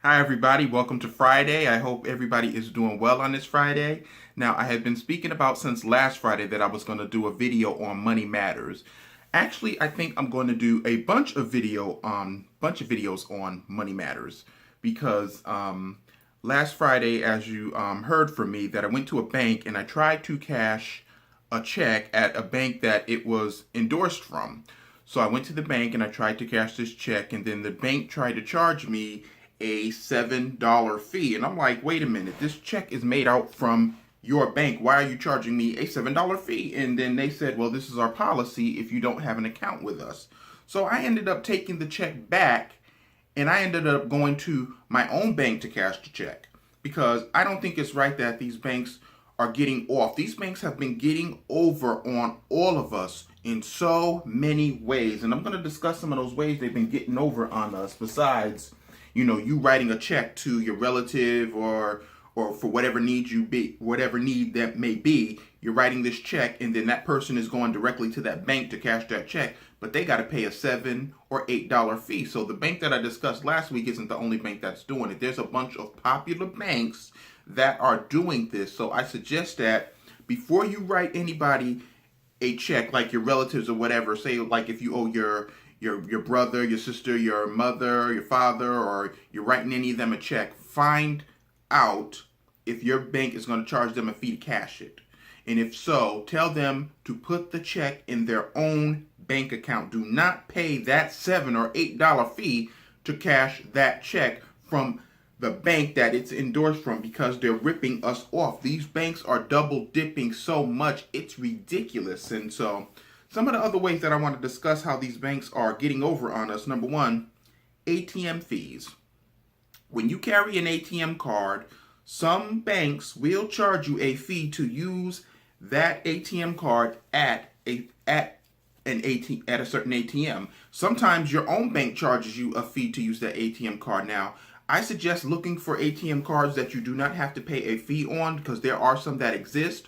Hi, everybody. Welcome to Friday. I hope everybody is doing well on this Friday. Now, I have been speaking about since last Friday that I was going to do a video on money matters. Actually, I think I'm going to do a bunch of videos on money matters because last Friday, as you heard from me, that I went to a bank and I tried to cash a check at a bank that it was endorsed from. So I went to the bank and I tried to cash this check, and then the bank tried to charge me a $7 fee. And I'm like, wait a minute, this check is made out from your bank. Why are you charging me a $7 fee? And then they said, well, this is our policy if you don't have an account with us. So I ended up taking the check back and I ended up going to my own bank to cash the check because I don't think it's right that these banks are getting off. These banks have been getting over on all of us in so many ways. And I'm going to discuss some of those ways they've been getting over on us besides you writing a check to your relative or for whatever need whatever need that may be, you're writing this check and then that person is going directly to that bank to cash that check, but they got to pay a $7 or $8 fee. So the bank that I discussed last week isn't the only bank that's doing it. There's a bunch of popular banks that are doing this. So I suggest that before you write anybody a check, like your relatives or whatever, say like if you owe your brother, your sister, your mother, your father, or you're writing any of them a check, find out if your bank is going to charge them a fee to cash it. And if so, tell them to put the check in their own bank account. Do not pay that $7 or $8 fee to cash that check from the bank that it's endorsed from because they're ripping us off. These banks are double dipping so much, it's ridiculous. And so some of the other ways that I want to discuss how these banks are getting over on us. Number one, ATM fees. When you carry an ATM card, some banks will charge you a fee to use that ATM card at a certain ATM. Sometimes your own bank charges you a fee to use that ATM card. Now, I suggest looking for ATM cards that you do not have to pay a fee on because there are some that exist.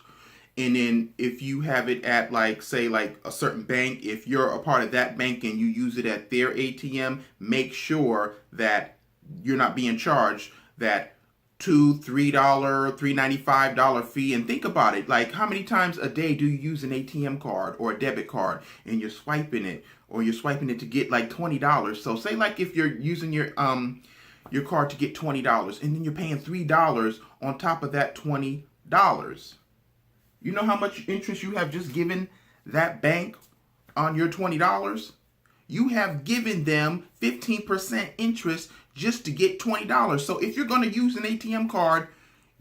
And then if you have it at say a certain bank, if you're a part of that bank and you use it at their ATM, make sure that you're not being charged that $2, $3, $3.95 fee. And think about it, like how many times a day do you use an ATM card or a debit card and you're swiping it to get like $20. So say like if you're using your card to get $20 and then you're paying $3 on top of that $20. You know how much interest you have just given that bank on your $20? You have given them 15% interest just to get $20. So if you're going to use an ATM card,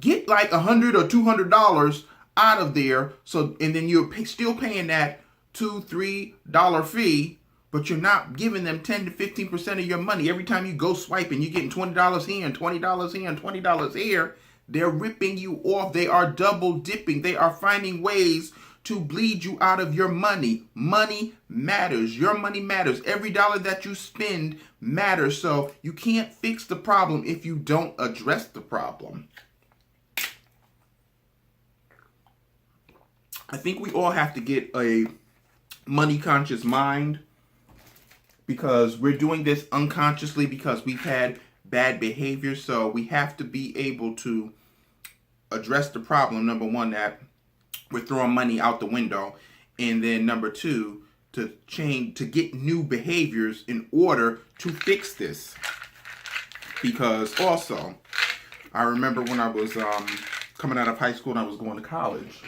get like $100 or $200 out of there. So and then you're still paying that $2, $3 fee, but you're not giving them 10 to 15% of your money. Every time you go swiping, you're getting $20 here and $20 here and $20 here. They're ripping you off. They are double dipping. They are finding ways to bleed you out of your money. Money matters. Your money matters. Every dollar that you spend matters. So you can't fix the problem if you don't address the problem. I think we all have to get a money conscious mind because we're doing this unconsciously because we've had bad behavior. So we have to be able to address the problem. Number one, that we're throwing money out the window. And then number two, to get new behaviors in order to fix this. Because also, I remember when I was coming out of high school and I was going to college.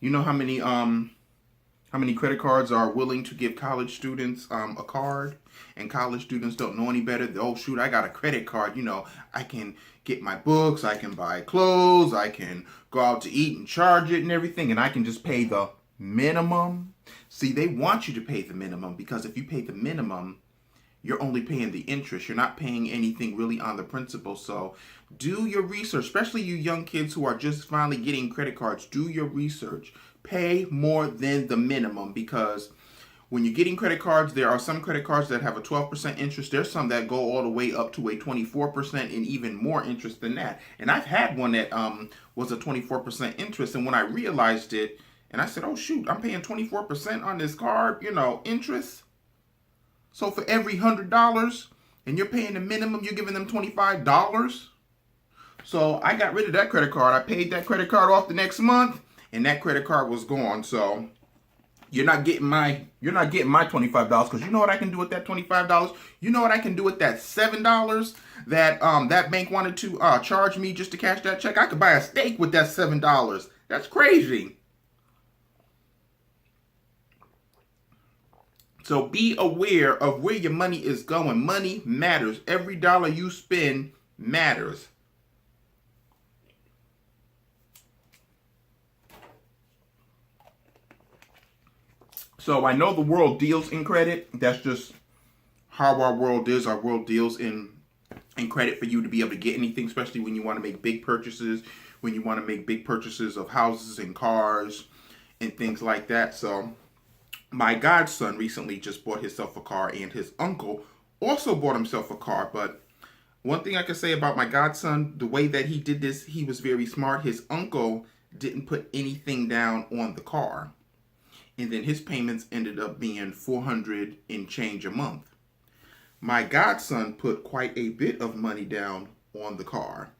You know how many credit cards are willing to give college students a card? And college students don't know any better. Oh, shoot, I got a credit card. I can get my books, I can buy clothes, I can go out to eat and charge it and everything, and I can just pay the minimum. See, they want you to pay the minimum because if you pay the minimum, you're only paying the interest. You're not paying anything really on the principal. So do your research, especially you young kids who are just finally getting credit cards. Do your research. Pay more than the minimum because when you're getting credit cards, there are some credit cards that have a 12% interest. There's some that go all the way up to a 24% and even more interest than that. And I've had one that was a 24% interest. And when I realized it, and I said, oh, shoot, I'm paying 24% on this card, interest. So for every $100, and you're paying the minimum, you're giving them $25. So I got rid of that credit card. I paid that credit card off the next month, and that credit card was gone. So you're not getting my $25, because you know what I can do with that $25? You know what I can do with that $7 that that bank wanted to charge me just to cash that check? I could buy a steak with that $7. That's crazy. So be aware of where your money is going. Money matters. Every dollar you spend matters. So I know the world deals in credit. That's just how our world is. Our world deals in credit for you to be able to get anything, especially when you want to make big purchases, when you want to make big purchases of houses and cars and things like that. So my godson recently just bought himself a car, and his uncle also bought himself a car. But one thing I can say about my godson, the way that he did this, he was very smart. His uncle didn't put anything down on the car. And then his payments ended up being $400 and change a month. My godson put quite a bit of money down on the car,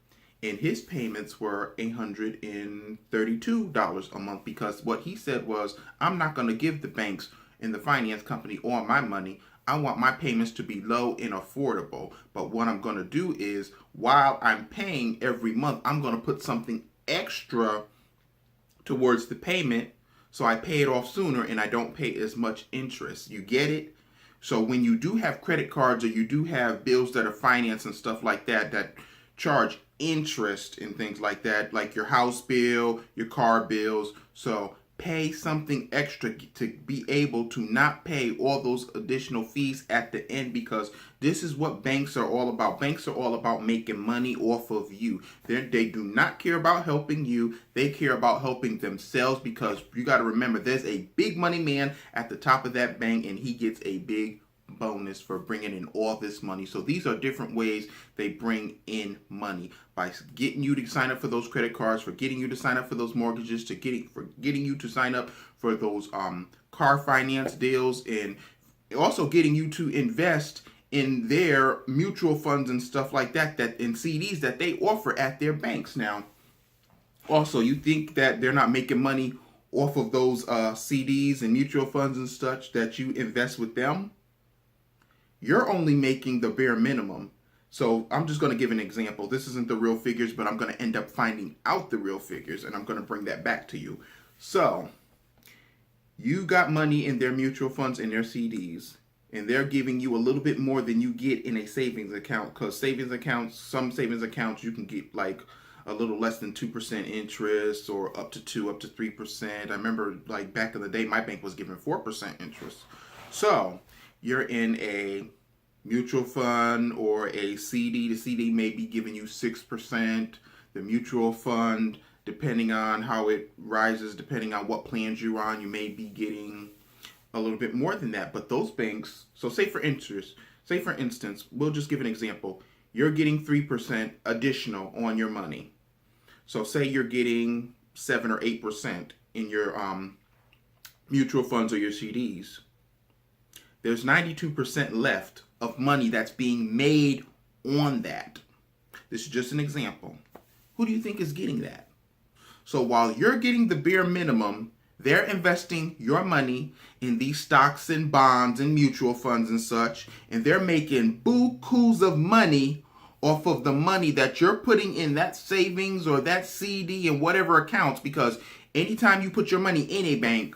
and his payments were $832 a month, because what he said was, I'm not going to give the banks and the finance company all my money. I want my payments to be low and affordable. But what I'm going to do is, while I'm paying every month, I'm going to put something extra towards the payment, so I pay it off sooner and I don't pay as much interest. You get it? So when you do have credit cards, or you do have bills that are financed and stuff like that, that charge interest and things like that, like your house bill, your car bills. So pay something extra to be able to not pay all those additional fees at the end, because this is what banks are all about. Banks are all about making money off of you. They do not care about helping you. They care about helping themselves, because you got to remember, there's a big money man at the top of that bank, and he gets a big bonus for bringing in all this money. So these are different ways they bring in money, by getting you to sign up for those credit cards, for getting you to sign up for those mortgages, for getting you to sign up for those car finance deals, and also getting you to invest in their mutual funds and stuff like that, that in CDs that they offer at their banks. Now, also, you think that they're not making money off of those CDs and mutual funds and such that you invest with them? You're only making the bare minimum. So I'm just going to give an example. This isn't the real figures, but I'm going to end up finding out the real figures, and I'm going to bring that back to you. So you got money in their mutual funds and their CDs, and they're giving you a little bit more than you get in a savings account, because savings accounts, some savings accounts, you can get like a little less than 2% interest, or up to 3%. I remember, like, back in the day, my bank was giving 4% interest. So you're in a mutual fund or a CD. The CD may be giving you 6%. The mutual fund, depending on how it rises, depending on what plans you're on, you may be getting a little bit more than that. But those banks, so say for instance, we'll just give an example. You're getting 3% additional on your money. So say you're getting 7 or 8% in your mutual funds or your CDs. There's 92% left of money that's being made on that. This is just an example. Who do you think is getting that? So while you're getting the bare minimum, they're investing your money in these stocks and bonds and mutual funds and such, and they're making bukus of money off of the money that you're putting in that savings or that CD and whatever accounts, because anytime you put your money in a bank,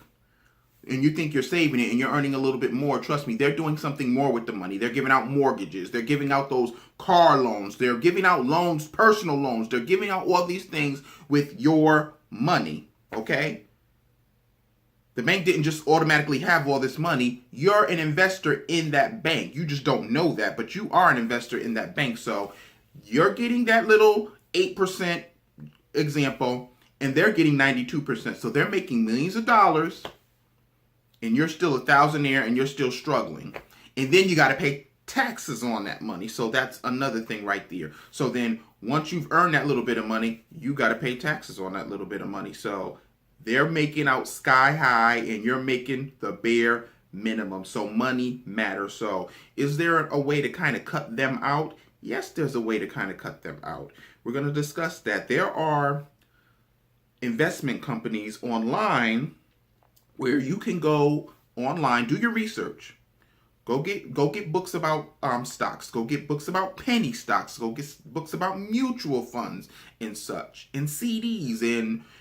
and you think you're saving it and you're earning a little bit more, trust me, they're doing something more with the money. They're giving out mortgages. They're giving out those car loans. They're giving out loans, personal loans. They're giving out all these things with your money, okay? The bank didn't just automatically have all this money. You're an investor in that bank. You just don't know that, but you are an investor in that bank. So you're getting that little 8% example, and they're getting 92%. So they're making millions of dollars, and you're still a thousandaire, and you're still struggling. And then you got to pay taxes on that money. So that's another thing right there. So then once you've earned that little bit of money, you got to pay taxes on that little bit of money. So they're making out sky high, and you're making the bare minimum. So money matters. So is there a way to kind of cut them out? Yes, there's a way to kind of cut them out. We're going to discuss that. There are investment companies online where you can go online, do your research. Go get books about stocks. Go get books about penny stocks. Go get books about mutual funds and such, and CDs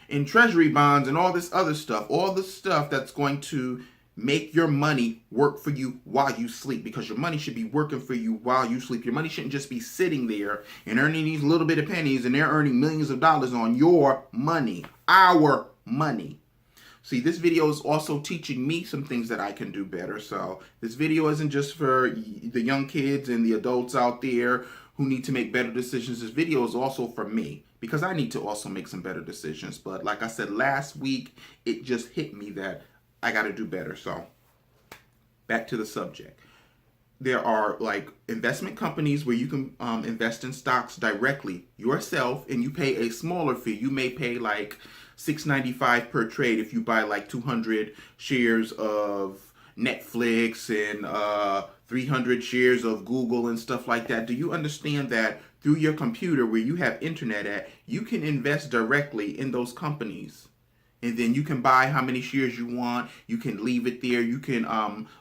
and treasury bonds and all this other stuff. All the stuff that's going to make your money work for you while you sleep, because your money should be working for you while you sleep. Your money shouldn't just be sitting there and earning these little bit of pennies, and they're earning millions of dollars on your money, our money. See, this video is also teaching me some things that I can do better. So this video isn't just for the young kids and the adults out there who need to make better decisions. This video is also for me, because I need to also make some better decisions. But like I said last week, it just hit me that I got to do better. So back to the subject. There are like investment companies where you can invest in stocks directly yourself, and you pay a smaller fee. You may pay like $6.95 per trade if you buy like 200 shares of Netflix and 300 shares of Google and stuff like that. Do you understand that through your computer where you have internet at, you can invest directly in those companies? And then you can buy how many shares you want. You can leave it there. You can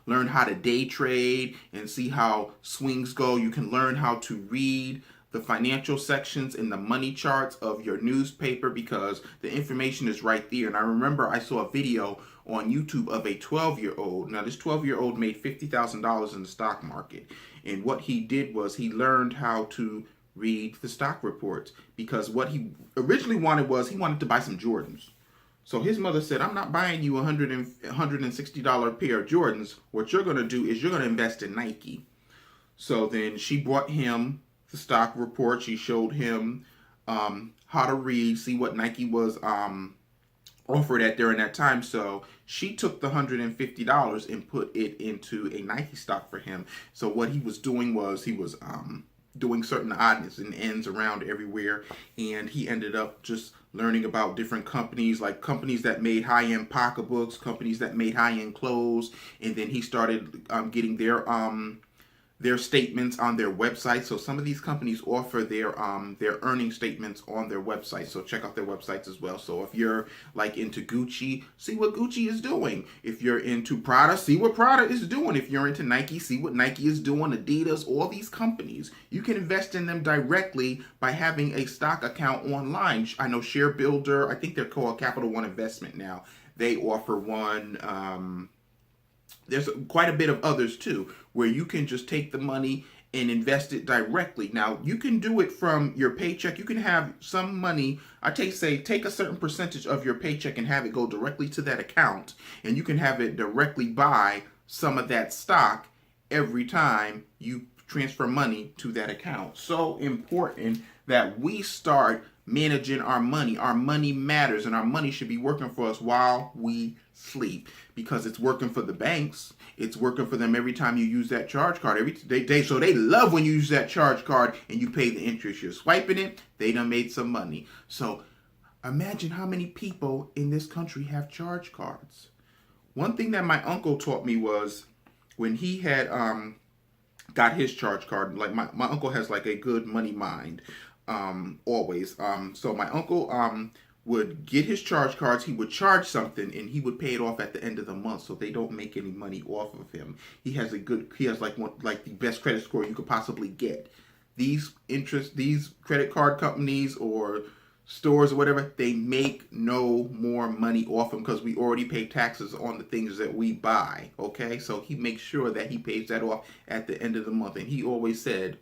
learn how to day trade and see how swings go. You can learn how to read the financial sections and the money charts of your newspaper, because the information is right there. And I remember I saw a video on YouTube of a 12-year-old. Now, this 12-year-old made $50,000 in the stock market. And what he did was he learned how to read the stock reports, because what he originally wanted was he wanted to buy some Jordans. So his mother said, I'm not buying you a $160 pair of Jordans. What you're going to do is you're going to invest in Nike. So then she brought him the stock report. She showed him how to read, see what Nike was offered at during that time. So she took the $150 and put it into a Nike stock for him. So what he was doing was he was doing certain oddness and ends around everywhere, and he ended up just learning about different companies, like companies that made high-end pocketbooks, companies that made high-end clothes, and then he started getting their statements on their website. So some of these companies offer their earning statements on their website. So check out their websites as well. So if you're like into Gucci, see what Gucci is doing. If you're into Prada, see what Prada is doing. If you're into Nike, see what Nike is doing. Adidas, all these companies, you can invest in them directly by having a stock account online. I know Share Builder, I think they're called Capital One Investment now. They offer one. There's quite a bit of others too, where you can just take the money and invest it directly. Now, you can do it from your paycheck. You can have some money, take a certain percentage of your paycheck and have it go directly to that account, and you can have it directly buy some of that stock every time you transfer money to that account. So important that we start managing our money. Our money matters, and our money should be working for us while we sleep, because it's working for the banks. It's working for them every time you use that charge card. So they love when you use that charge card and you pay the interest. You're swiping it, they done made some money. So imagine how many people in this country have charge cards. One thing that my uncle taught me was when he had got his charge card, like my uncle has like a good money mind always. So my uncle would get his charge cards, he would charge something, and he would pay it off at the end of the month, so they don't make any money off of him. He has like the best credit score you could possibly get. These credit card companies or stores or whatever, they make no more money off him, because we already pay taxes on the things that we buy. Okay, so he makes sure that he pays that off at the end of the month. And he always said,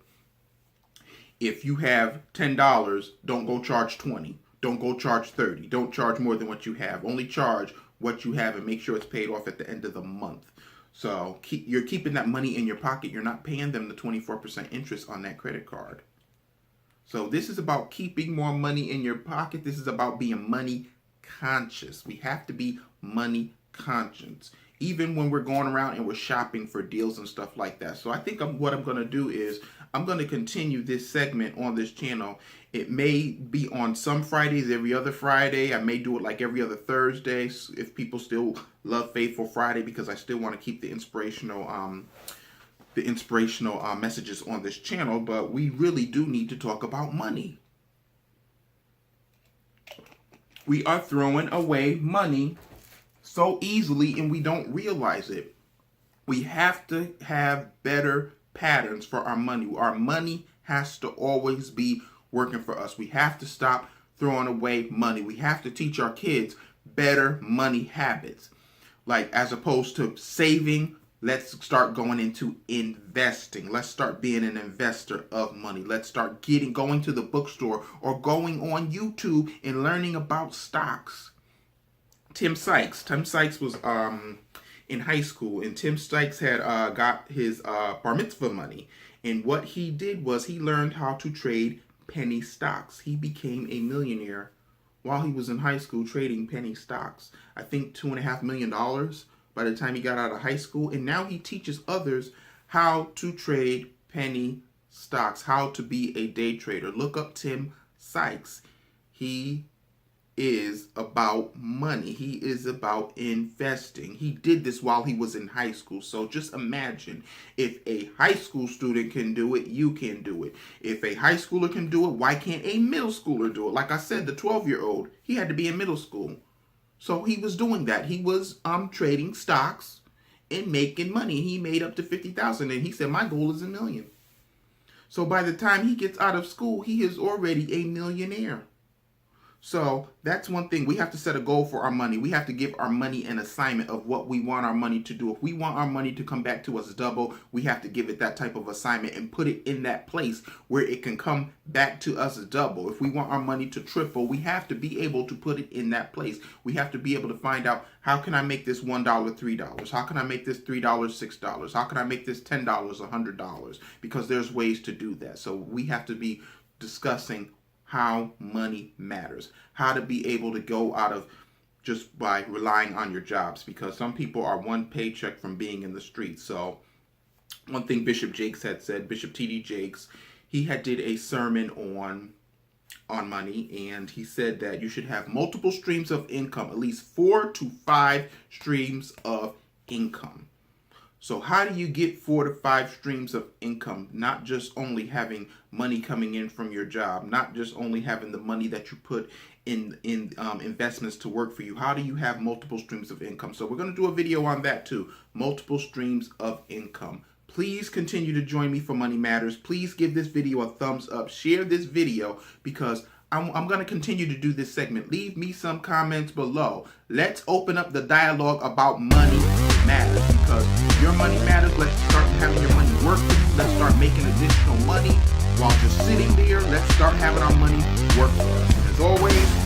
if you have $10, don't go charge 20. Don't go charge 30. Don't charge more than what you have. Only charge what you have and make sure it's paid off at the end of the month. So you're keeping that money in your pocket. You're not paying them the 24% interest on that credit card. So this is about keeping more money in your pocket. This is about being money conscious. We have to be money conscious, even when we're going around and we're shopping for deals and stuff like that. So I think what I'm going to do is I'm going to continue this segment on this channel. It may be on some Fridays, every other Friday. I may do it like every other Thursday if people still love Faithful Friday, because I still want to keep the inspirational messages on this channel. But we really do need to talk about money. We are throwing away money so easily and we don't realize it. We have to have better patterns for our money. Our money has to always be working for us. We have to stop throwing away money. We have to teach our kids better money habits. Like, as opposed to saving, let's start going into investing. Let's start being an investor of money. Let's start going to the bookstore or going on YouTube and learning about stocks. Tim Sykes was in high school, and Tim Sykes had got his bar mitzvah money. And what he did was he learned how to trade penny stocks. He became a millionaire while he was in high school trading penny stocks. I think $2.5 million by the time he got out of high school. And now he teaches others how to trade penny stocks, how to be a day trader. Look up Tim Sykes. He is about money. He is about investing. He did this while he was in high school. So just imagine, if a high school student can do it, you can do it. If a high schooler can do it, why can't a middle schooler do it? Like I said, the 12-year-old, he had to be in middle school. So he was doing that. He was trading stocks and making money. He made up to $50,000, and he said, my goal is $1 million. So by the time he gets out of school, he is already a millionaire. So that's one thing. We have to set a goal for our money. We have to give our money an assignment of what we want our money to do. If we want our money to come back to us double, we have to give it that type of assignment and put it in that place where it can come back to us double. If we want our money to triple, we have to be able to put it in that place. We have to be able to find out, how can I make this $1 $3? How can I make this $3 $6? How can I make this $10 $100? Because there's ways to do that. So we have to be discussing how money matters, how to be able to go out of just by relying on your jobs, because some people are one paycheck from being in the streets. So one thing Bishop Jakes had said, Bishop T.D. Jakes, he had did a sermon on money, and he said that you should have multiple streams of income, at least 4 to 5 streams of income. So how do you get 4 to 5 streams of income? Not just only having money coming in from your job, not just only having the money that you put in investments to work for you. How do you have multiple streams of income? So we're going to do a video on that too. Multiple streams of income. Please continue to join me for Money Matters. Please give this video a thumbs up. Share this video, because I'm going to continue to do this segment. Leave me some comments below. Let's open up the dialogue about money matters, because your money matters. Let's start having your money work for you. Let's start making additional money while just sitting there. Let's start having our money work for us. As always,